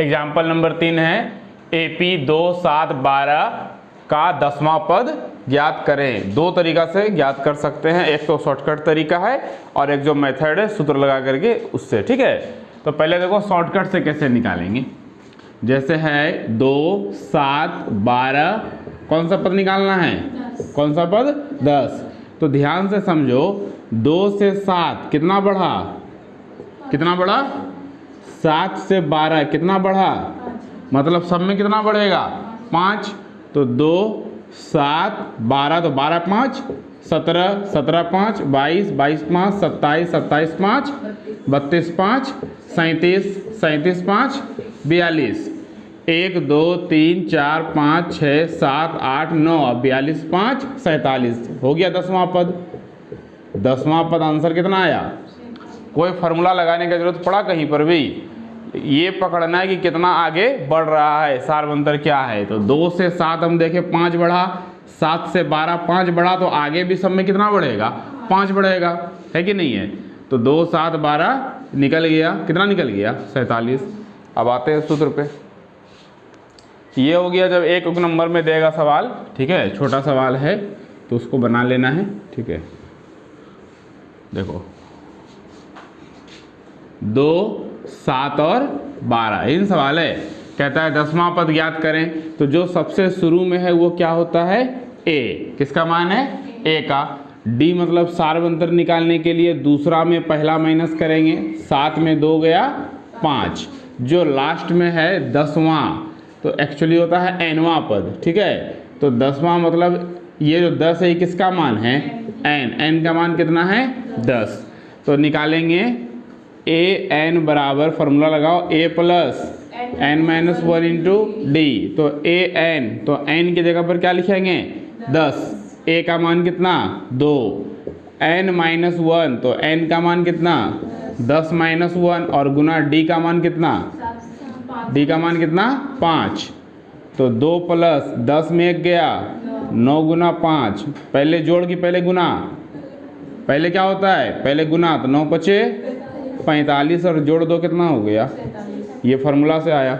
Example number 3 है AP 2, 7, 12 का 10वां पद ज्ञात करें। दो तरीका से ज्ञात कर सकते हैं, एक तो शॉर्टकट तरीका है और एक जो मेथड है सूत्र लगा करके उससे। ठीक है, तो पहले देखो शॉर्टकट से कैसे निकालेंगे। जैसे है 2, 7, 12, कौन सा पद निकालना है? 10। कौन सा पद? 10। तो ध्यान से समझो, 2 से 7 कितना बढ़ा? कितना बढ़ा? 7 से 12 कितना बढ़ा? मतलब सब में कितना बढ़ेगा? 5। तो 2, 7, 12, तो 12, 5, 17, 17, 5, 22, 22, 5, 27, 27, 5, 32, 5, 37, 37, 5, 42, 1, 2, 3, 4, 5, 6, 7, 8, 9, 42, 5, 47 हो गया 10वां पद। 10वां पद आंसर कितना आया? कोई फार्मूला लगाने की जरूरत पड़ा कहीं पर भी? ये पकड़ना है कि कितना आगे बढ़ रहा है, सार्वंतर क्या है। तो 2 से 7 हम देखें 5 बढ़ा, 7 से 12 5 बढ़ा, तो आगे भी सब में कितना बढ़ेगा? 5 बढ़ेगा, है कि नहीं है? तो 2, 7, 12 निकल गया, कितना निकल गया? 47। अब आते हैं सूत्र पे। ये हो गया जब एक नंबर में देगा सवाल, ठीक है, छोटा सवाल है तो उसको बना लेना है। ठीक है, देखो 2, 7 और 12 इन सवाल है। कहता है 10वां पद ज्ञात करें, तो जो सबसे शुरू में है वो क्या होता है? A। किसका मान है? A का। D मतलब सार्वंतर निकालने के लिए दूसरा में पहला माइनस करेंगे, 7 में 2 गया 5। जो लास्ट में है 10वां, तो एक्चुअली होता है nवां पद। ठीक है, तो 10वां मतलब ये जो 10 है ये किसका मान है? n का मान कितना है? 10। तो निकालेंगे an बराबर, फॉर्मूला लगाओ, a plus n minus 1 into D. तो an, तो n की जगह पर क्या लिखेंगे? 10। a का मान कितना? 2। n माइनस 1, तो n का मान कितना? 10 माइनस 1, और गुना d का मान कितना? d का मान कितना? 5। तो 2 प्लस 10 में 1 गया, 9 गुना 5। पहले जोड़ की पहले गुना? पहले क्या होता है? पहले गुना। तो 9 बचे 45 और जोड़ 2 कितना हो गया? ये फार्मूला से आया।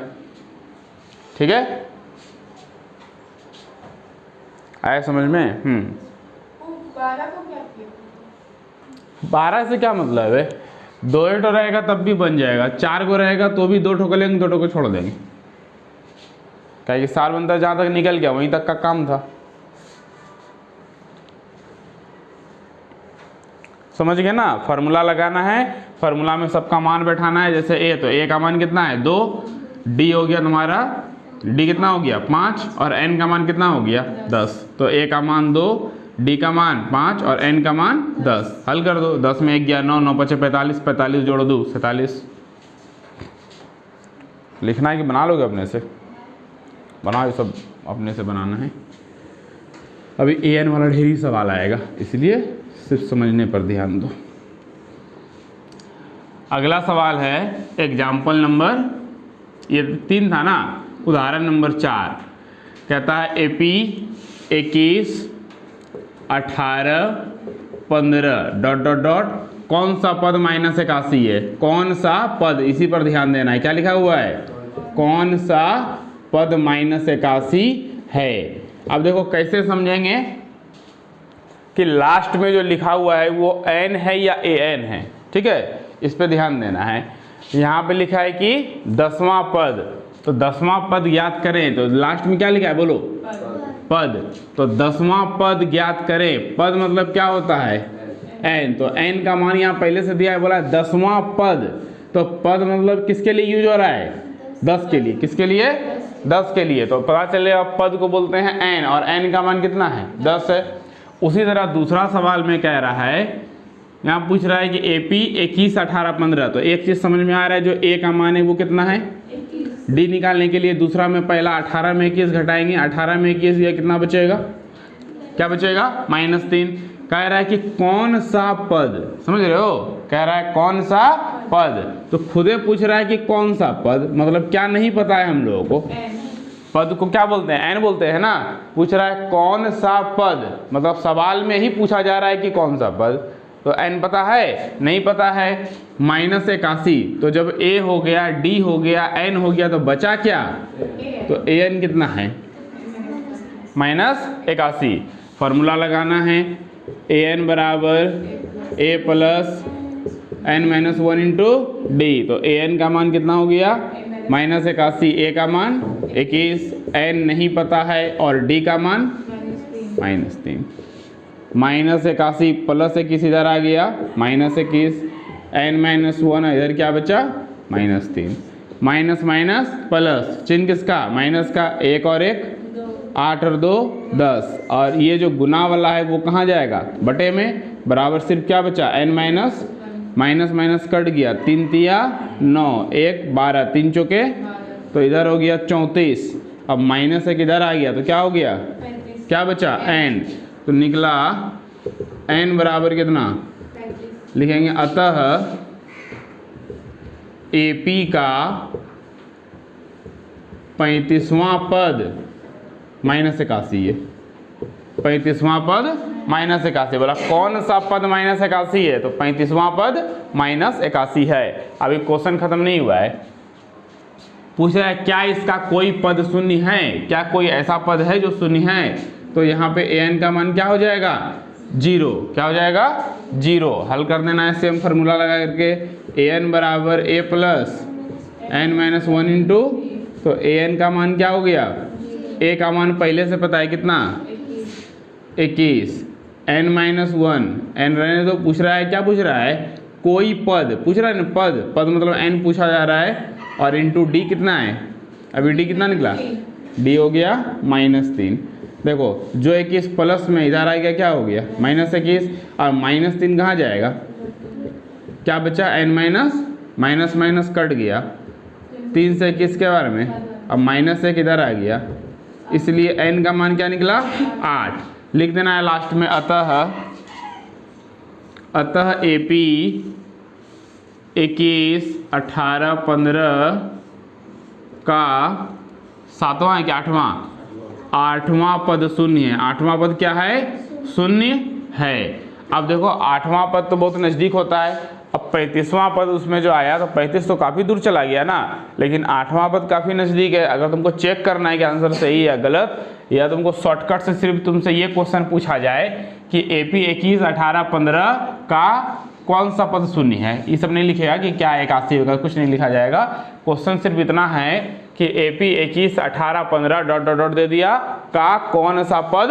ठीक है, आया समझ में? 12 को क्या किया? 12 से क्या मतलब है? 2 ठो रहेगा तब भी बन जाएगा, 4 को रहेगा तो भी 2 ठो कर लेंगे, 2 ठो को छोड़ देंगे। क्या कि सार्वंतर जहाँ तक निकल गया वहीं तक का काम था। समझ गए ना? फार्मूला लगाना है, फार्मूला में सबका मान बैठाना है। जैसे a, तो a का मान कितना है? 2। d हो गया तुम्हारा, d कितना हो गया? 5, और n का मान कितना हो गया? 10। तो a का मान 2, d का मान 5 और n का मान 10। हल कर दो, 10 में 1 गया 9, 9 बचे 45, 45 जोड़ दो 47। लिखना है कि बना लोगे अपने से? बनाओ, ये सब अपने से बनाना है। अभी an वाला ढेर ही सवाल आएगा, इसलिए सिर्फ समझने पर ध्यान दो। अगला सवाल है एग्जाम्पल नंबर, ये 3 था ना, उदाहरण नंबर 4। कहता है AP 21, 18, 15 डॉट डॉट डॉट कौन सा पद माइनस 81 है? कौन सा पद, इसी पर ध्यान देना है। क्या लिखा हुआ है? कौन सा पद माइनस 81 है। अब देखो कैसे समझेंगे कि लास्ट में जो लिखा हुआ है वो n है या an है। ठीक है, इस पे ध्यान देना है। यहाँ पे लिखा है कि 10वां पद, तो 10वां पद ज्ञात करें, तो लास्ट में क्या लिखा है बोलो? पद। तो 10वां पद ज्ञात करें, पद मतलब क्या होता है? n। तो n का मान यहाँ पहले से दिया है, बोला 10वां पद। तो पद मतलब किसके लिए यूज हो रहा है? 10 के लिए। किसके लिए? 10 के लिए। तो पता चलेगा पद को बोलते हैं n, और n का मान कितना है? 10 है। उसी तरह दूसरा सवाल में कह रहा है, यहाँ पूछ रहा है कि AP 21, 18, 15। तो एक चीज़ समझ में आ रहा है, जो a का मान है वो कितना है? 21। d निकालने के लिए दूसरा में पहला 18 में 21 घटाएंगे, 18 में 21 ये कितना बचेगा? क्या बचेगा? -3। कह रहा है कि कौन सा पद, समझ रहे हो? कह रहा है कौन सा पद, तो खुदे पूछ रहा है कि कौन सा पद, मतलब क्या नहीं पता है हम लोगों को। पद को क्या बोलते हैं? n बोलते हैं ना। पूछ रहा है कौन सा पद, मतलब सवाल में ही पूछा जा रहा है कि कौन सा पद। तो n पता है, नहीं पता है, -81। तो जब a हो गया, d हो गया, n हो गया, तो बचा क्या? तो an कितना है? -81। फॉर्मूला लगाना है, an बराबर a plus n-1 into D. तो an का मान कितना हो गया? -81, a का मान 21, n नहीं पता है और d का मान -3। -81 प्लस 21 इधर आ गया, -21, n-1 इधर क्या बचा? -3। माइनस माइनस प्लस, चिन्ह किसका? माइनस का, 1 और 1 8 और 2 10, और ये जो गुना वाला है वो कहाँ जाएगा? बटे में। बराबर सिर्फ क्या बचा? n minus minus minus cut गया, 3 तिया 9, 1 12, 3 चौके, तो इधर हो गया 34। अब माइनस 1 इधर आ गया तो क्या हो गया? क्या बचा? n। तो निकला n बराबर कितना? लिखेंगे अतः AP का 35वां पद -81 है। 35वां पद -81। बोला कौन सा पद -81 है? तो 35वां पद -81 है। अभी क्वेश्चन खत्म नहीं हुआ है, पूछ रहा है क्या इसका कोई पद शून्य है? क्या कोई ऐसा पद है जो शून्य है? तो यहाँ पे an का मान क्या हो जाएगा? 0। क्या हो जाएगा? 0। हल कर देना है सेम फार्मूला लगा करके। an बराबर a प्लस n-1 इंटू, तो an का मान क्या हो गया? a का मान पहले से पता है कितना? 21, n-1, n रहने दो। पूछ रहा है, क्या पूछ रहा है? कोई पद पूछ रहा है ना, पद मतलब n पूछा जा रहा है, और इंटू d कितना है? अभी d कितना निकला? d हो गया -3। देखो जो 21 प्लस में इधर आएगा क्या हो गया? -21, और -3 कहाँ जाएगा? क्या बचा? n माइनस माइनस कट गया, 3 से 21 के बारे में, अब -1 इधर आ गया, इसलिए n का मान क्या निकला? 8। लिख देना है लास्ट में अतः AP 21, 18, 15 का 7वां है क्या? 8वां पद शून्य है। 8वां पद क्या है? शून्य है। अब देखो 8वां पद तो बहुत नज़दीक होता है, अब 35वां पद उसमें जो आया तो 35 तो काफ़ी दूर चला गया ना, लेकिन 8वां पद काफ़ी नज़दीक है। अगर तुमको चेक करना है कि आंसर सही या गलत, या तुमको शॉर्टकट से सिर्फ तुमसे ये क्वेश्चन पूछा जाए कि AP 21, 18, 15 का कौन सा पद शून्य है, ये सब नहीं लिखेगा कि क्या 81 होगा, कुछ नहीं लिखा जाएगा। क्वेश्चन सिर्फ इतना है कि AP 21, 18, 15 डॉट डॉट डॉट दे दिया का कौन सा पद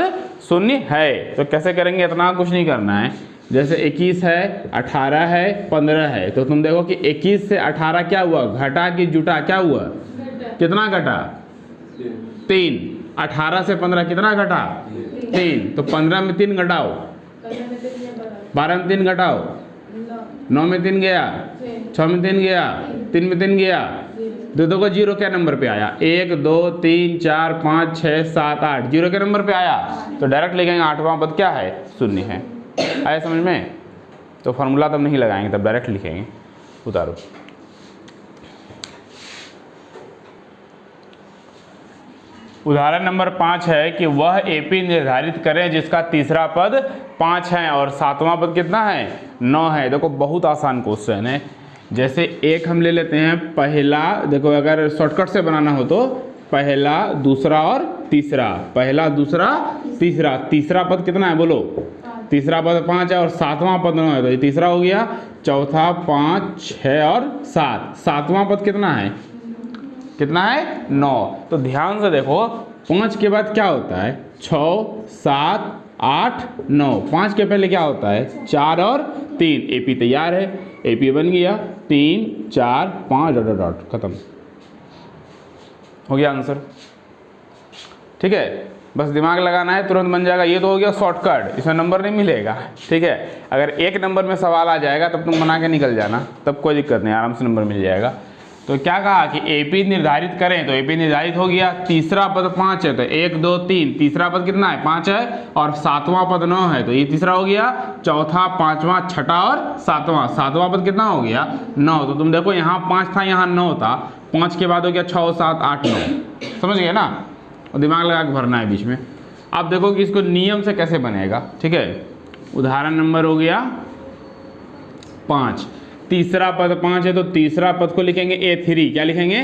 शून्य है। तो कैसे करेंगे? इतना कुछ नहीं करना है। जैसे 21 है, 18 है, 15 है, तो तुम देखो कि 21 से 18 क्या हुआ? घटा कि जुटा? क्या हुआ? कितना घटा? 3। 18 से 15 कितना घटा? 3। तो 15 में 3 घटाओ, 12 में 3 घटाओ, 9 में 3 गया, 6 में 3 गया, 3 में 3 गया, दो को 0 क्या नंबर पे आया? 1 2 3 4 5 6 7 8, 0 के नंबर पे आया, तो डायरेक्ट लिखेंगे 8वां पद क्या है? शून्य है। आया समझ में? तो फार्मूला तब नहीं लगाएंगे, तब डायरेक्ट लिखेंगे। उतारो। उदाहरण नंबर 5 है कि वह AP निर्धारित करें जिसका तीसरा पद 5 है और 7वां पद कितना है? 9 है। देखो बहुत आसान क्वेश्चन है। जैसे एक हम ले लेते हैं पहला, देखो अगर शॉर्टकट से बनाना हो तो पहला, दूसरा और तीसरा, पहला, दूसरा, तीसरा। तीसरा पद कितना है बोलो? तीसरा पद 5 है और 7वां पद 9 है, तो ये तीसरा हो गया। चौथा 5, 6 और 7। 7वां पद कितना है? कितना है? 9। तो ध्यान से देखो 5 के बाद क्या होता है? 6, 7, 8, 9। 5 के पहले क्या होता है? 4 और 3। AP तैयार है, AP बन गया। 3 4 5 डॉट डॉट खत्म हो गया आंसर। ठीक है, बस दिमाग लगाना है, तुरंत बन जाएगा। ये तो हो गया शॉर्टकट, इसमें नंबर नहीं मिलेगा। ठीक है, अगर 1 नंबर में सवाल आ जाएगा तब तुम बना के निकल जाना, तब कोई दिक्कत नहीं, आराम से नंबर मिल जाएगा। तो क्या कहा कि AP निर्धारित करें, तो AP निर्धारित हो गया। तीसरा पद 5 है तो 1 2 3, तीसरा पद कितना है? 5 है, और 7वां पद 9 है, तो ये तीसरा हो गया। चौथा, 5वां, छठा और 7वां। 7वां पद कितना हो गया? 9। तो तुम देखो यहाँ 5 था, यहाँ 9 था, 5 के बाद हो गया 6 7 8 9। समझ गए ना? और दिमाग लगा के भरना है बीच में। अब देखो कि इसको नियम से कैसे बनेगा। ठीक है, उदाहरण नंबर हो गया 5, तीसरा पद 5 है तो तीसरा पद को लिखेंगे A3, क्या लिखेंगे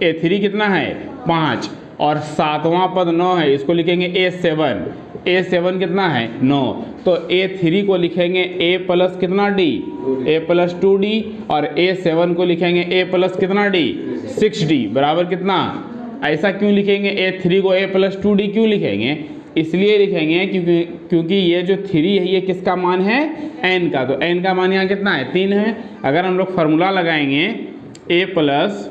A3 कितना है 5, और सातवां पद 9 है, इसको लिखेंगे A7, A7 कितना है 9, तो A3 को लिखेंगे A प्लस कितना D, A प्लस 2D, और A7 को लिखेंगे A प्लस कितना D 6D बराबर कितना। ऐसा क्यों लिखेंगे A3 को A प्लस 2D क्यों लिखेंगे, इसलिए लिखेंगे क्योंकि ये जो 3 है ये किसका मान है n का, तो n का मान यहाँ कितना है 3 है। अगर हम लोग फार्मूला लगाएंगे A plus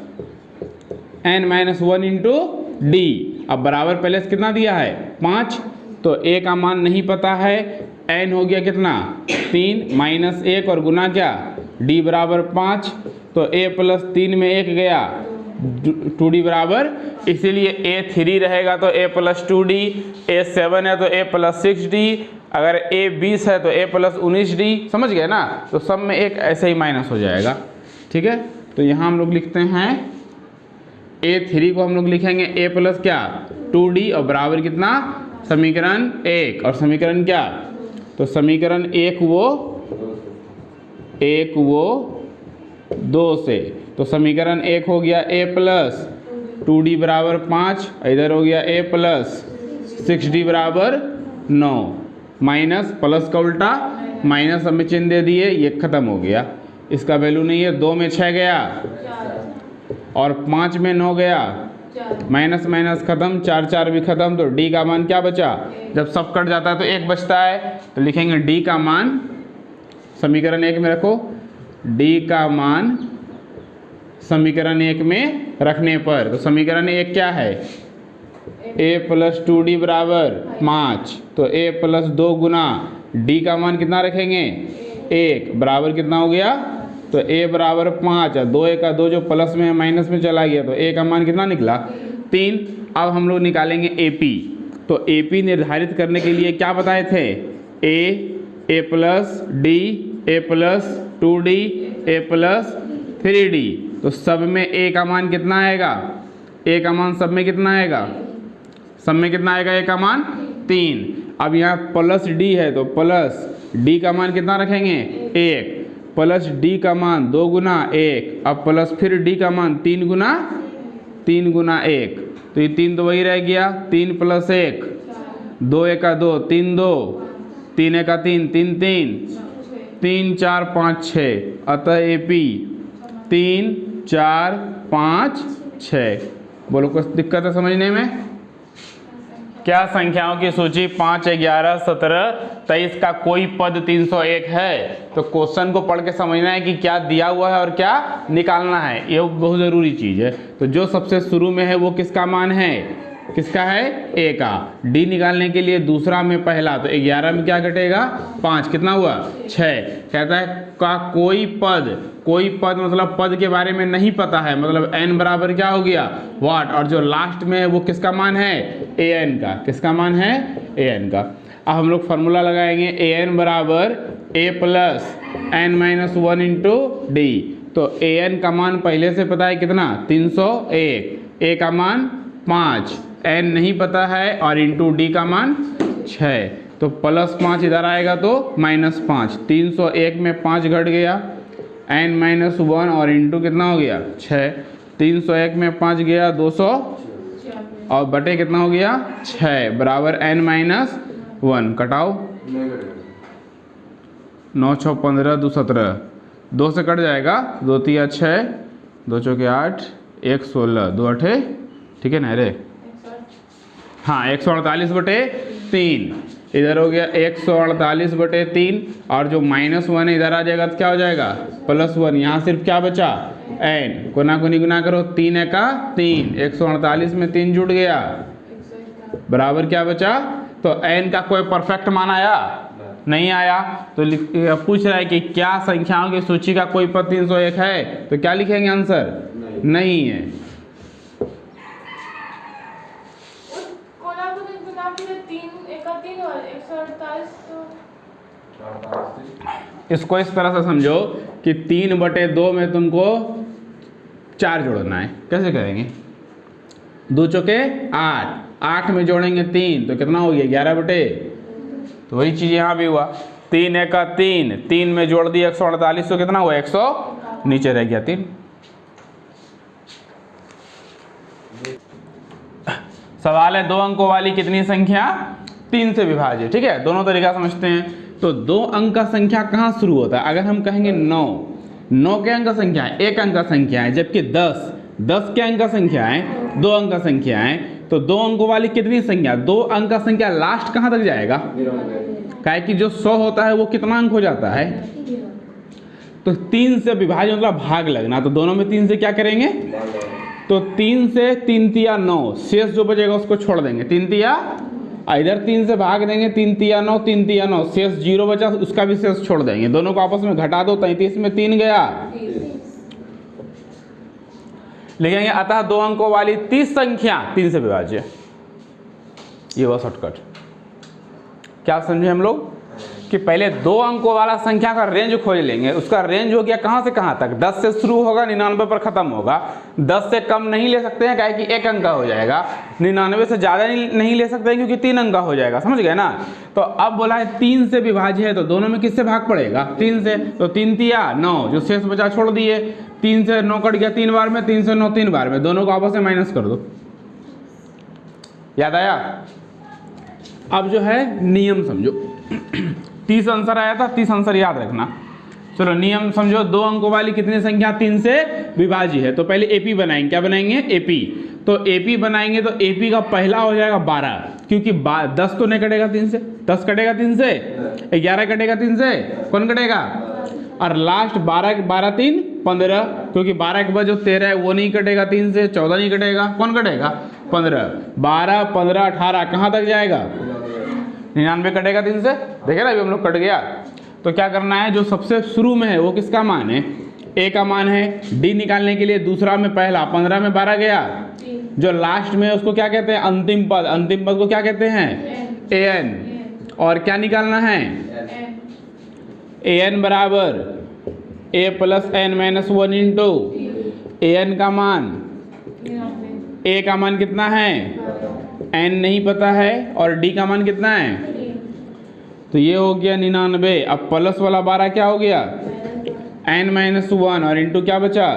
n minus 1 into D, अब बराबर पहले से कितना दिया है 5, तो A का मान नहीं पता है, n हो गया कितना 3 माइनस 1 और गुना क्या D बराबर 5, तो A प्लस 3 में 1 गया 2D बराबर, इसीलिए A3 रहेगा तो A प्लस 2D, A7 है तो A प्लस 6D, अगर A 20 है तो A प्लस 19D, समझ गए ना। तो सब में एक ऐसे ही माइनस हो जाएगा, ठीक है। तो यहाँ हम लोग लिखते हैं A3 को हम लोग लिखेंगे A प्लस क्या 2D और बराबर कितना समीकरण 1, और समीकरण क्या, तो समीकरण 1 वो 2 से, तो समीकरण 1 हो गया A प्लस 2D बराबर 5, इधर हो गया A प्लस 6D बराबर 9, माइनस प्लस का उल्टा माइनस हमें चिन्ह दे दिए, ये खत्म हो गया, इसका वैल्यू नहीं है। 2 में 6 गया और 5 में 9 गया, माइनस माइनस खत्म, 4 4 भी खत्म, तो D का मान क्या बचा, जब सब कट जाता है तो 1 बचता है, तो लिखेंगे D का मान समीकरण 1 में रखो, D का मान समीकरण 1 में रखने पर, तो समीकरण 1 क्या है A प्लस 2D बराबर 5, तो A प्लस 2 गुना D का मान कितना रखेंगे 1 बराबर कितना हो गया, तो A बराबर 5, 2 1 का 2 जो प्लस में माइनस में चला गया, तो A का मान कितना निकला 3। अब हम लोग निकालेंगे AP, तो AP निर्धारित करने के लिए क्या बताए थे A plus D, A plus 2D, A plus 3D, तो सब में A का मान कितना आएगा, A का मान सब में कितना आएगा, सब में कितना आएगा A का मान 3। अब यहाँ प्लस D है तो प्लस D का मान कितना रखेंगे 1, प्लस D का मान 2 गुना 1, अब प्लस फिर D का मान 3 गुना 1, तो ये 3 तो वही रह गया, 3 प्लस 1 2 1 का 2 3 2 3 1 का 3 3 3 3 4 5 6, अतः AP 3 4 5 6। बोलो कुछ दिक्कत है समझने में। क्या संख्याओं की सूची 5 11 17 23 का कोई पद 301 है, तो क्वेश्चन को पढ़ के समझना है कि क्या दिया हुआ है और क्या निकालना है, ये बहुत ज़रूरी चीज़ है। तो जो सबसे शुरू में है वो किसका मान है, किसका है A का, D निकालने के लिए दूसरा में पहला, तो 11 में क्या घटेगा 5, कितना हुआ 6। कहता है का कोई पद मतलब पद के बारे में नहीं पता है, मतलब n बराबर क्या हो गया वाट, और जो लास्ट में है वो किसका मान है an का, किसका मान है an का। अब हम लोग फार्मूला लगाएंगे an बराबर A plus n minus 1 into D, तो an का मान पहले से पता है कितना 301, A का मान 5, n नहीं पता है, और इंटू D का मान 6, तो प्लस 5 इधर आएगा तो माइनस 5, 301 में 5 घट गया, n माइनस 1 और इंटू कितना हो गया 6, 301 में 5 गया 200 और बटे कितना हो गया 6 बराबर n माइनस 1, कटाओ 9 6 15 2 17, 2 से कट जाएगा, 2 3 6, 2 चौके 8, 1 16, 2 8, ठीक है ना रे, हाँ 148 बटे 3, इधर हो गया 148 बटे 3, और जो माइनस 1 है इधर आ जाएगा तो क्या हो जाएगा प्लस 1, यहाँ सिर्फ क्या बचा n, कोना कोनी गुना करो 3 1 का 3, 148 में 3 जुड़ गया बराबर क्या बचा, तो n का कोई परफेक्ट मान आया नहीं आया, तो पूछ रहा है कि क्या संख्याओं की सूची का कोई पद 301 है, तो क्या लिखेंगे आंसर नहीं है। इसको इस तरह से समझो कि 3/2 में तुमको 4 जोड़ना है, कैसे करेंगे 2 चौके 8, 8 में जोड़ेंगे 3 तो कितना हो गया 11 बटे, तो वही चीज़ यहाँ भी हुआ 3 एका 3, 3 में जोड़ दिया 148, तो कितना हुआ 100, नीचे रह गया 3। सवाल है 2 अंकों वाली कितनी संख्या 3 से विभाज्य। ठीक है, दोनों तरीका समझते हैं। तो 2 अंक का संख्या कहाँ शुरू होता है? अगर हम कहेंगे 9 के अंक का संख्या है, 1 अंक का संख्या है, जबकि 10 के अंक का संख्या है, 2 अंक का संख्या है। तो 2 अंकों वाली कितनी संख्या, 2 अंक का संख्या लास्ट कहाँ तक जाएगा? काहे कि जो 100 होता है वो कितना अंक हो जाता है? तो 3 से विभाज्य मतलब भाग लगना। तो दोनों में 3 से क्या करेंगे? तो 3 से 3 तिया 9, शेष जो बचेगा उसको छोड़ देंगे। 3 तिया, इधर 3 से भाग देंगे, 3 तिया 9, 3 तिया 9, शेष 0 बचा, उसका भी शेष छोड़ देंगे। दोनों को आपस में घटा दो, 33 में 3 गया। लिखेंगे अतः 2 अंकों वाली 30 संख्या 3 से विभाज्य। ये वो शॉर्टकट। क्या समझे हम लोग कि पहले 2 अंकों वाला संख्या का रेंज खोज लेंगे। उसका रेंज हो गया कहाँ से कहाँ तक? 10 से शुरू होगा, 99 पर खत्म होगा। 10 से कम नहीं ले सकते हैं, काहे कि 1 अंक का हो जाएगा। 99 से ज़्यादा नहीं ले सकते हैं क्योंकि 3 अंक का हो जाएगा। समझ गए ना? तो अब बोला है 3 से विभाज्य है, तो दोनों में किससे भाग पड़ेगा? 3 से। तो 3 तिया 9, जो शेष बचा छोड़ दिए। 3 से 9 कट गया 3 बार में, 3 से 9 3 बार में, दोनों को आपस में माइनस कर दो। याद आया? अब जो है नियम समझो। 30 आंसर आया था, 30 आंसर याद रखना। चलो नियम समझो। 2 अंकों वाली कितनी संख्या 3 से विभाज्य है? तो पहले एपी बनाएंगे। क्या बनाएंगे? एपी। तो एपी बनाएंगे तो एपी का पहला हो जाएगा 12, क्योंकि 10 तो नहीं कटेगा 3 से, 10 कटेगा 3 से, 11 कटेगा 3 से, कौन कटेगा? और लास्ट 12 12 3 15, क्योंकि 12 के बाद जो 13 है वो नहीं कटेगा 3 से, 14 नहीं कटेगा, कौन कटेगा? 15। 12 15 18 कहाँ तक जाएगा? 99 कटेगा 3 से। देखे ना, अभी हम लोग कट गया। तो क्या करना है? जो सबसे शुरू में है वो किसका मान है? ए का मान है। डी निकालने के लिए दूसरा में पहला, 15 में 12 गया। जो लास्ट में उसको क्या कहते हैं? अंतिम पद। अंतिम पद को क्या कहते हैं? A N. और क्या निकालना है? ए एन बराबर a plus n minus 1 into A N का मान। ए का मान कितना है? एन नहीं पता है। और डी का मान कितना है? तो ये हो गया 99। अब प्लस वाला 12 क्या हो गया? एन माइनस 1, और इंटू क्या बचा?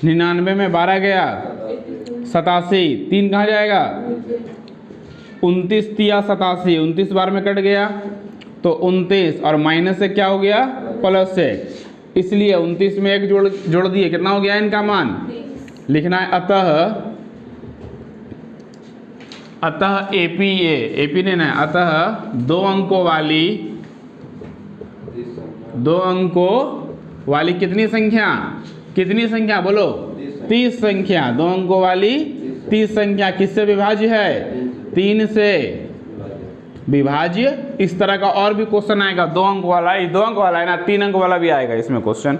99 में 12 गया 87, 3 कहाँ जाएगा? 29 तिया 87, 29 बार में कट गया तो 29, और माइनस से क्या हो गया? प्लस से, इसलिए 29 में 1 जोड़ दिए, कितना हो गया इनका मान? लिखना है अतः एपी ने ना, अतः 2 अंकों वाली कितनी संख्या? कितनी संख्या बोलो? 30 संख्या। 2 अंकों वाली 30 संख्या किससे विभाज्य है? 3 से विभाज्य। इस तरह का और भी क्वेश्चन आएगा। 2 अंक वाला, 2 अंक वाला है ना, 3 अंक वाला भी आएगा इसमें क्वेश्चन।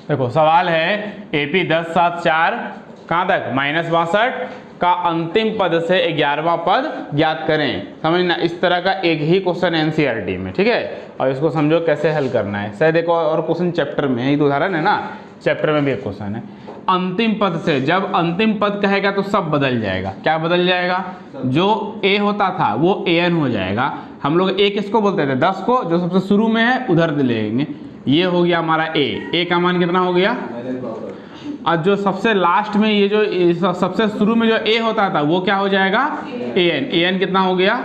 देखो सवाल है एपी 10 7 4 कहाँ तक? -62 का अंतिम पद से 11वां पद ज्ञात करें। समझना, इस तरह का एक ही क्वेश्चन एनसीईआरटी में। ठीक है, और इसको समझो कैसे हल करना है। शायद देखो और क्वेश्चन चैप्टर में है, ये तो उदाहरण है ना, चैप्टर में भी एक क्वेश्चन है। अंतिम पद से, जब अंतिम पद कहेगा तो सब बदल जाएगा। क्या बदल जाएगा? जो ए होता था वो ए एन हो जाएगा। हम लोग ए किसको बोलते थे? 10 को। जो सबसे शुरू में है उधर लेंगे। ये हो गया हमारा ए का मान कितना हो गया? और जो सबसे लास्ट में ये जो सबसे शुरू में जो ए होता था वो क्या हो जाएगा? ए एन कितना हो गया?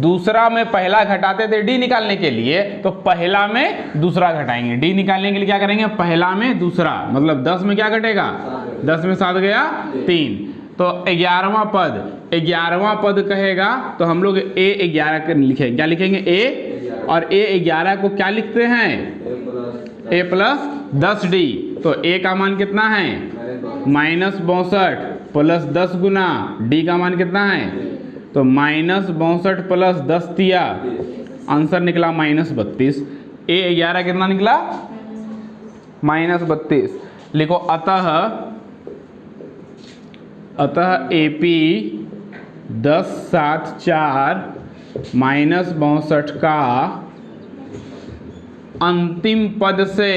दूसरा में पहला घटाते थे डी निकालने के लिए, तो पहला में दूसरा घटाएंगे। डी निकालने के लिए क्या करेंगे? पहला में दूसरा, मतलब 10 में क्या घटेगा? 10 में 7 गया 3। तो 11वां पद कहेगा तो हम लोग ए 11 लिखेंगे। क्या लिखेंगे? ए, और ए 11 को क्या लिखते हैं? ए प्लस 10 डी। तो ए का मान कितना है? -62 प्लस 10 गुना डी का मान कितना है? तो -62 प्लस 10 तिया, आंसर निकला -32। ए 11 कितना निकला? -32। लिखो अतः एपी 10 7 4 -62 का अंतिम पद से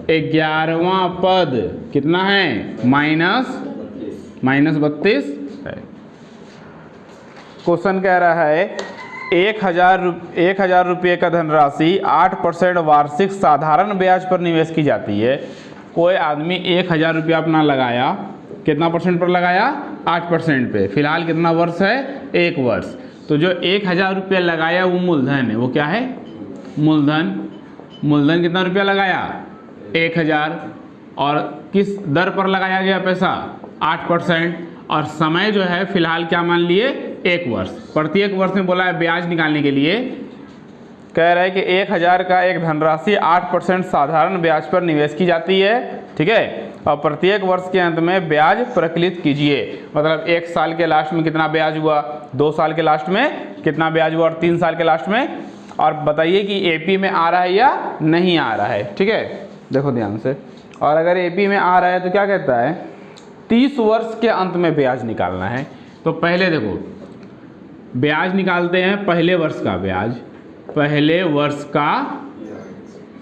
11वां पद कितना है? -32 है। क्वेश्चन कह रहा है 1,000 रुपये का धनराशि 8% वार्षिक साधारण ब्याज पर निवेश की जाती है। कोई आदमी 1,000 रुपया अपना लगाया, कितना परसेंट पर लगाया? 8% पे। फिलहाल कितना वर्ष है? 1 वर्ष। तो जो 1,000 रुपया लगाया वो मूलधन है, वो क्या है? मूलधन। मूलधन कितना रुपया लगाया? 1,000। और किस दर पर लगाया गया पैसा? 8%। और समय जो है फिलहाल क्या मान लिए? 1 वर्ष। प्रत्येक वर्ष में बोला है ब्याज निकालने के लिए, कह रहा है कि 1,000 का एक धनराशि 8% साधारण ब्याज पर निवेश की जाती है, ठीक है। और प्रत्येक वर्ष के अंत में ब्याज प्रकलित कीजिए। मतलब 1 साल के लास्ट में कितना ब्याज हुआ, 2 साल के लास्ट में कितना ब्याज हुआ और 3 साल के लास्ट में। और बताइए कि एपी में आ रहा है या नहीं आ रहा है, ठीक है। देखो ध्यान से, और अगर एपी में आ रहा है तो क्या कहता है? 30 वर्ष के अंत में ब्याज निकालना है। तो पहले देखो ब्याज निकालते हैं, पहले वर्ष का ब्याज, पहले वर्ष का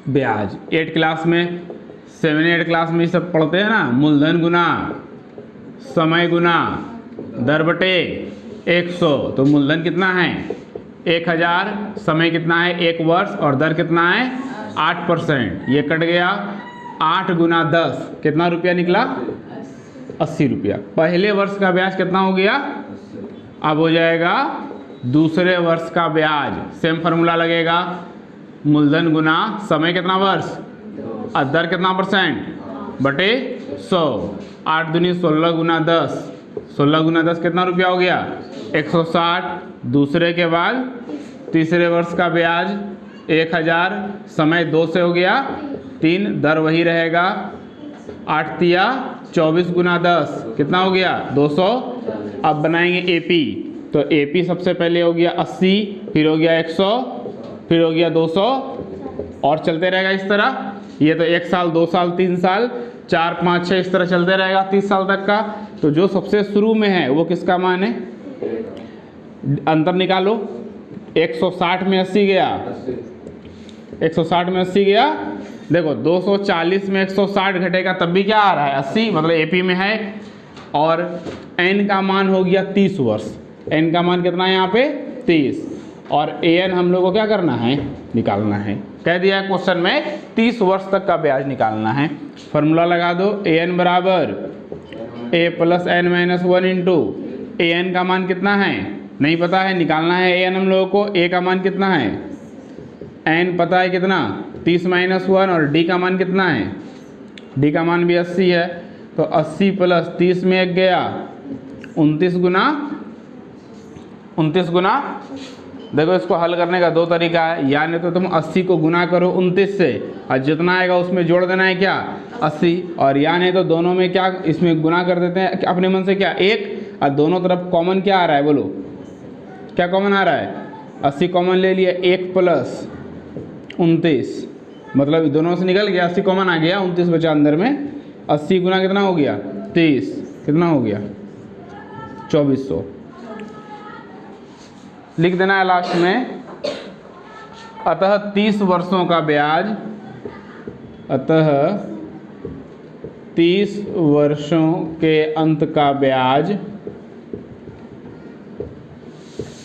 ब्याज। 8 क्लास में, 7 8 क्लास में ये सब पढ़ते हैं ना, मूलधन गुना समय गुना दर बटे 100। तो मूलधन कितना है? 1,000, समय कितना है? 1 वर्ष, और दर कितना है? 8%। ये कट गया, 8 गुना 10 कितना रुपया निकला? 80 रुपया। पहले वर्ष का ब्याज कितना हो गया? अब हो जाएगा दूसरे वर्ष का ब्याज। सेम फार्मूला लगेगा, मूलधन गुना समय कितना वर्ष और दर कितना परसेंट बटे 100। 8 दूनी 16 गुना 10, 16 गुना 10 कितना रुपया हो गया? 160। दूसरे के बाद तीसरे वर्ष का ब्याज 1,000, समय 2 से हो गया 3, दर वही रहेगा। 8 तिया 24 गुना 10 कितना हो गया? 200। अब बनाएंगे एपी, तो एपी सबसे पहले हो गया 80, फिर हो गया 100, फिर हो गया 200, और चलते रहेगा इस तरह। ये तो 1 साल, 2 साल, 3 साल, 4 5 6 इस तरह चलते रहेगा 30 साल तक का। तो जो सबसे शुरू में है वो किसका मान है? अंतर निकालो। 160 में 80 गया, 160 में 80 गया। देखो 240 में 160 घटेगा तब भी क्या आ रहा है? 80, मतलब एपी में है। और एन का मान हो गया 30 वर्ष। एन का मान कितना है यहाँ पे? 30। और एन हम लोग को क्या करना है? निकालना है। कह दिया है क्वेश्चन में 30 वर्ष तक का ब्याज निकालना है। फॉर्मूला लगा दो, एन बराबर a plus n minus 1 into n का मान कितना है? नहीं पता है, निकालना है एन हम लोगों को। ए का मान कितना है? एन पता है कितना? 30 माइनस 1। और डी का मान कितना है? डी का मान भी 80 है। तो 80 प्लस 30 में 1 गया, 29 गुना। देखो इसको हल करने का 2 तरीका है, या नहीं तो तुम 80 को गुना करो 29 से और जितना आएगा उसमें जोड़ देना है क्या? 80। और या नहीं तो दोनों में क्या, इसमें गुना कर देते हैं अपने मन से क्या? 1। और दोनों तरफ कॉमन क्या आ रहा है? बोलो क्या कॉमन आ रहा है? 80 कॉमन ले लिया, 1 प्लस 29, मतलब दोनों से निकल गया, 80 कॉमन आ गया, 29 बचा अंदर में। 80 गुना कितना हो गया? 30, कितना हो गया? 2400। लिख देना है लास्ट में। अतः 30 वर्षों का ब्याज, अतः 30 वर्षों के अंत का ब्याज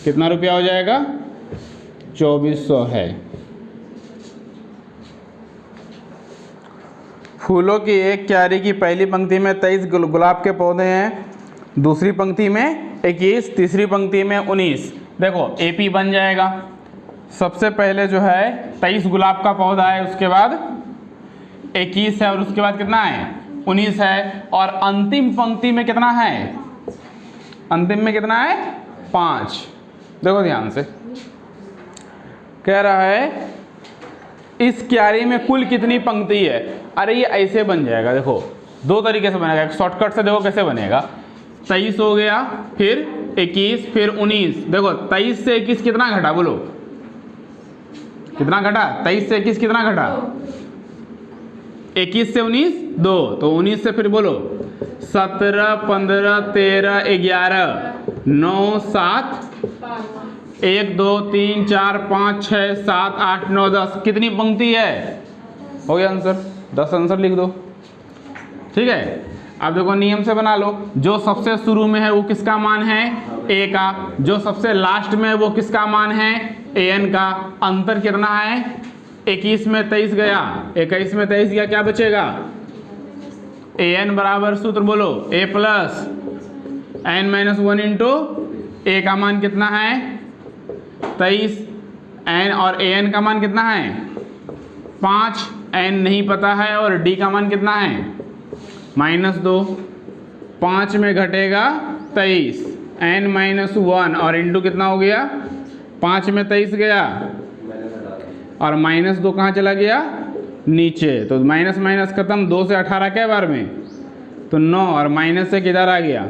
कितना रुपया हो जाएगा? 2400 है। फूलों की एक क्यारी की पहली पंक्ति में 23 गुलाब के पौधे हैं, दूसरी पंक्ति में 21, तीसरी पंक्ति में 19। देखो एपी बन जाएगा। सबसे पहले जो है 23 गुलाब का पौधा है, उसके बाद 21 है, और उसके बाद कितना है? 19 है। और अंतिम पंक्ति में कितना है? अंतिम में कितना है? 5। देखो ध्यान से, कह रहा है इस क्यारी में कुल कितनी पंक्ति है। अरे ये ऐसे बन जाएगा, देखो 2 तरीके से बनेगा। एक शॉर्टकट से देखो कैसे बनेगा। 23 हो गया, फिर 21, फिर 19। देखो 23 से 21 कितना घटा? बोलो कितना घटा? 23 से 21 कितना घटा? 21 से 19 2, तो 19 से फिर बोलो 17 15 13 11 9 7 1 2 3 4 5 6 7 8 9 10। कितनी पंक्ति है? हो गया आंसर, 10 आंसर लिख दो, ठीक है। अब देखो नियम से बना लो, जो सबसे शुरू में है वो किसका मान है, ए का, जो सबसे लास्ट में है वो किसका मान है, an का। अंतर कितना है, 21 में 23 गया, 21 में 23 गया, क्या बचेगा, an बराबर सूत्र बोलो a plus n minus 1 into a का मान कितना है 23, n और an का मान कितना है 5, n नहीं पता है, और d का मान कितना है -2, 5 में घटेगा 23, n माइनस 1 और इंटू कितना हो गया, 5 में 23 गया और -2 कहाँ चला गया, नीचे, तो माइनस माइनस खत्म, 2 से 18 क्या बार में, तो 9, और माइनस से किधर आ गया,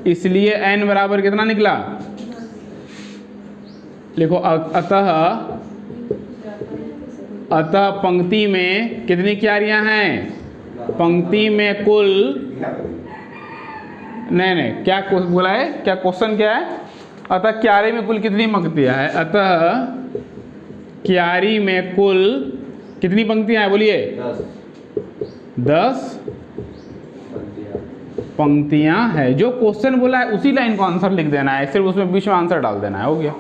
इसलिए n बराबर कितना निकला, लिखो अतः पंक्ति में कितनी क्यारियां हैं, पंक्ति में कुल, नहीं क्या बोला है, क्या क्वेश्चन क्या है, अतः क्यारी में कुल कितनी पंक्तियां हैं, अतः क्यारी में कुल कितनी पंक्तियां हैं, बोलिए 10 पंक्तियां है। जो क्वेश्चन बोला है उसी लाइन को आंसर लिख देना है, सिर्फ उसमें बीच में आंसर डाल देना है, हो गया।